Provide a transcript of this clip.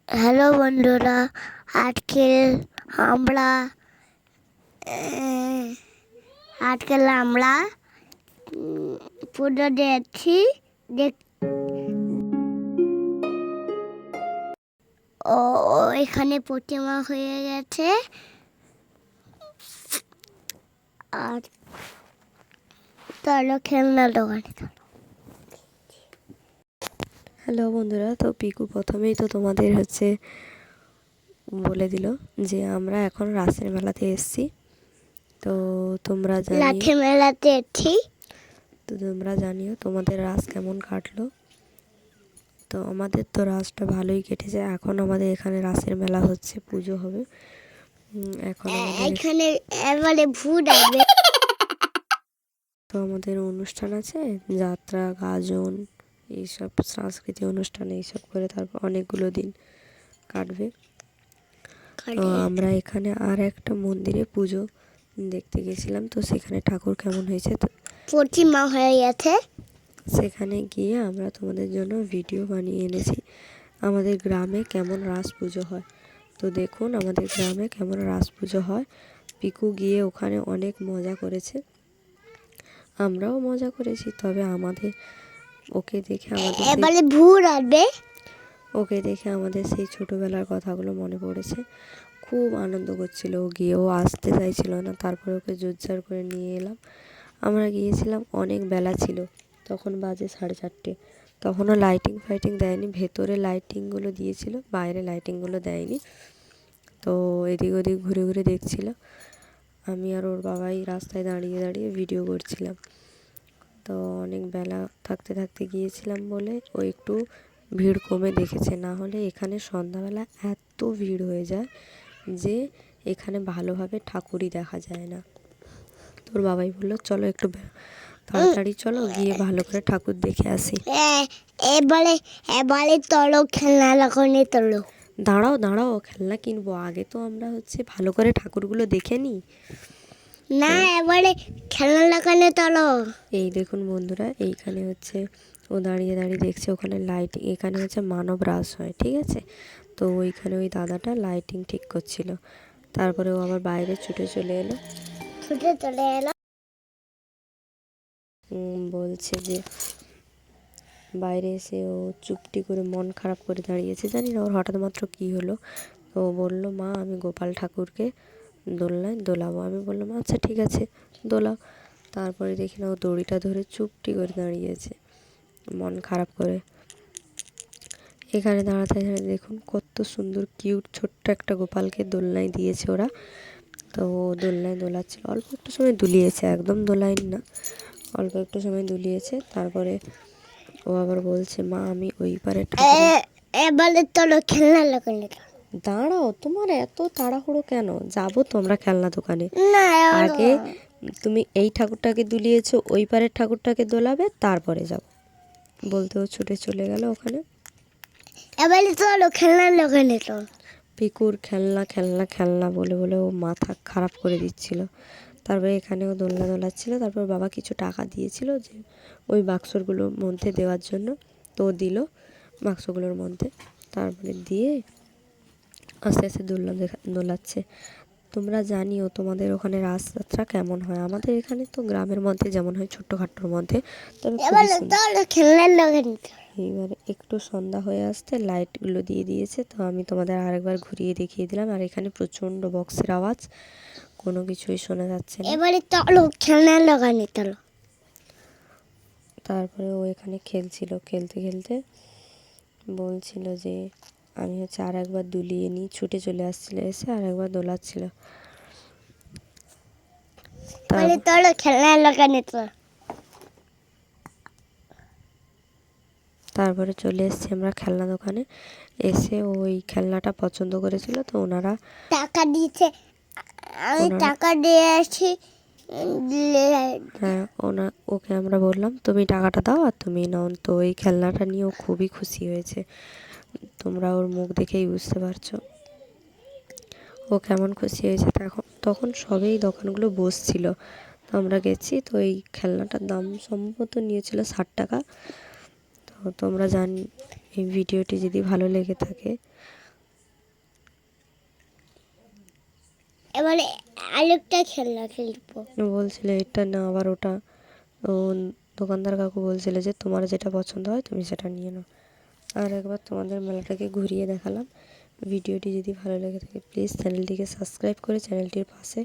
Hello বন্ধুরা, আজকে আমরা আজকাল আমরা পুজো দিয়েছি। ও এখানে প্রতিমা হয়ে গেছে। আর চলো খেলনা দোকানে। হ্যালো বন্ধুরা, তো পিকু প্রথমেই তো তোমাদের বলে দিল যে আমরা এখন রাসের মেলাতে এসেছি। তো তোমরা লাঠি মেলাতে এসেছি। তো তোমরা জানিও তোমাদের রাস কেমন কাটলো। তো আমাদের তো রাসটা ভালোই কেটেছে। এখন আমাদের এখানে রাসের মেলা হচ্ছে, পুজো হবে। এখন এখানে এবারে ভূত আসবে। তো আমাদের অনুষ্ঠান আছে, যাত্রা, গাজন, এইসব সাংস্কৃতিক অনুষ্ঠান এইসব করে তারপর অনেকগুলো দিন কাটবে। তো আমরা এখানে আর একটা মন্দিরে পুজো দেখতে গেছিলাম। তো সেখানে ঠাকুর কেমন হয়েছে তো প্রতিমা হয়ে গেছে। সেখানে গিয়ে আমরা তোমাদের জন্য ভিডিও বানিয়ে এনেছি আমাদের গ্রামে কেমন রাস পুজো হয়। তো দেখুন আমাদের গ্রামে কেমন রাস পুজো হয়। পিকু গিয়ে ওখানে অনেক মজা করেছে, আমরাও মজা করেছি। তবে ওকে দেখে আমাদের সেই ছোটোবেলার কথাগুলো মনে পড়েছে। খুব আনন্দ করছিল ও গিয়ে, ও আসতে চাইছিল না। তারপরে ওকে জোরজার করে নিয়ে এলাম। আমরা গিয়েছিলাম, অনেক বেলা ছিল, তখন বাজে 4:30। তখনও লাইটিং ফাইটিং দেয়নি, ভেতরে লাইটিংগুলো দিয়েছিল, বাইরে লাইটিংগুলো দেয়নি। তো এদিক ওদিক ঘুরে ঘুরে দেখছিল। আমি আর ওর বাবাই রাস্তায় দাঁড়িয়ে দাঁড়িয়ে ভিডিও করছিলাম। তো অনেক বেলা থাকতে থাকতে গিয়েছিলাম বলে ও একটু ভিড় কমে দেখেছে, না হলে এখানে সন্ধ্যাবেলা এত ভিড় হয়ে যায় যে এখানে ভালোভাবে ঠাকুরই দেখা যায় না। তোর বাবাই বললো চলো একটু তাড়াতাড়ি চলো, গিয়ে ভালো করে ঠাকুর দেখে আসি। এবারে চলো খেলনা দোকানে চলো। দাঁড়াও দাঁড়াও, খেলনা কিনবো, আগে তো আমরা ভালো করে ঠাকুরগুলো দেখে নিই। না, এবারে খেলনা দোকানে চলো। এই দেখুন বন্ধুরা, এইখানে ও দাঁড়িয়ে দাঁড়িয়ে দেখছে ওখানে লাইটিং, এখানে মানব রাস হয়, ঠিক আছে। তো ওইখানে ওই দাদাটা লাইটিং ঠিক করছিল। তারপরে ও আবার বাইরে ছুটে চলে এলো। বলছে যে বাইরে এসে ও চুপটি করে মন খারাপ করে দাঁড়িয়েছে, জানি না ওর হঠাৎ মাত্র কী হলো। তো ও বললো মা আমি গোপাল ঠাকুরকে দোলনায় দোলাবো। আমি বললাম আচ্ছা ঠিক আছে দোলাও। তারপরে দেখি না ও দড়িটা ধরে চুপটি করে দাঁড়িয়েছে মন খারাপ করে। এখানে দাঁড়াতে দেখুন কত সুন্দর কিউট ছোট্ট একটা গোপালকে দোলনায় দিয়েছে ওরা। তো ও দোলনায় দোলাচ্ছিল, অল্প একটু সময় দুলিয়েছে, একদম দোলায়নি না, অল্প একটু সময় দুলিয়েছে। তারপরে ও আবার বলছে মা আমি ওই পারে এবারে চলো খেলনা দোকানে। দাঁড়াও, তোমার এত তাড়াহুড়ো কেন? যাবো তো আমরা খেলনা দোকানে। আগে তুমি এই ঠাকুরটাকে দুলিয়েছো, ওই পারের ঠাকুরটাকে দোলাবে, তারপরে যাবো বলতে ও ছুটে চলে গেল ওখানে। এবারে চলো খেলনা দোকানে চলো। পিকুর খেলনা খেলনা খেলনা বলে বলে ও মাথা খারাপ করে দিচ্ছিল। তারপরে এখানেও দোলনা দোলাচ্ছিল। তারপর বাবা কিছু টাকা দিয়েছিল যে ওই বাক্সগুলোর মধ্যে দেওয়ার জন্য, তো দিল বাক্সগুলোর মধ্যে। তারপরে দিয়ে আস্তে আস্তে দোলাচ্ছে। তোমরা জানিও তোমাদের ওখানে রাসযাত্রা কেমন হয়। আমাদের এখানে তো গ্রামের মধ্যে যেমন হয় ছোট্টখাট্টোর মধ্যে, তবে এইবারে একটু সন্ধ্যা হয়ে আসতে লাইটগুলো দিয়ে দিয়েছে। তো আমি তোমাদের আরেকবার ঘুরিয়ে দেখিয়ে দিলাম। আর এখানে প্রচণ্ড বক্সের আওয়াজ, কোনো কিছুই শোনা যাচ্ছে না। এবারে চলো খেলনা দোকানে চলো। তারপরে ও এখানে খেলছিল, খেলতে খেলতে বলছিল যে আমি আর একবার দুলিয়ে নিই, ছুটে চলে আসছিল, এসে আর একবার দোলাচ্ছিল। চলো খেলনা দোকানে চলো। তারপরে চলে এসেছি আমরা খেলনা দোকানে। এসে ওই খেলনাটা পছন্দ করেছিল, তো ওনারা টাকা দিয়েছে, আমি টাকা দিয়ে আসি। হ্যাঁ ওকে আমরা বললাম তুমি টাকাটা দাও আর তুমি নাও। তো এই খেলনাটা নিয়ে ও খুবই খুশি হয়েছে, তোমরা ওর মুখ দেখেই বুঝতে পারছো ও কেমন খুশি হয়েছে। তখন সবেই দোকানগুলো বসছিল। তো আমরা গেছি, তো এই খেলনাটার দাম সম্ভবত নিয়েছিল 60 টাকা। তো তোমরা এই ভিডিওটি যদি ভালো লেগে থাকে এবারে আরেকটা খেলনা খেলবো। বলছিলে এটা না আবার ওটা, তো দোকানদার কাকু বলছিলে যে তোমার যেটা পছন্দ হয় তুমি সেটা নিয়ে নাও। আর একবার তোমাদের মেলাটাকে ঘুরিয়ে দেখালাম। ভিডিওটি যদি ভালো লেগে থাকে প্লিজ চ্যানেলটিকে সাবস্ক্রাইব করে চ্যানেলটির পাশে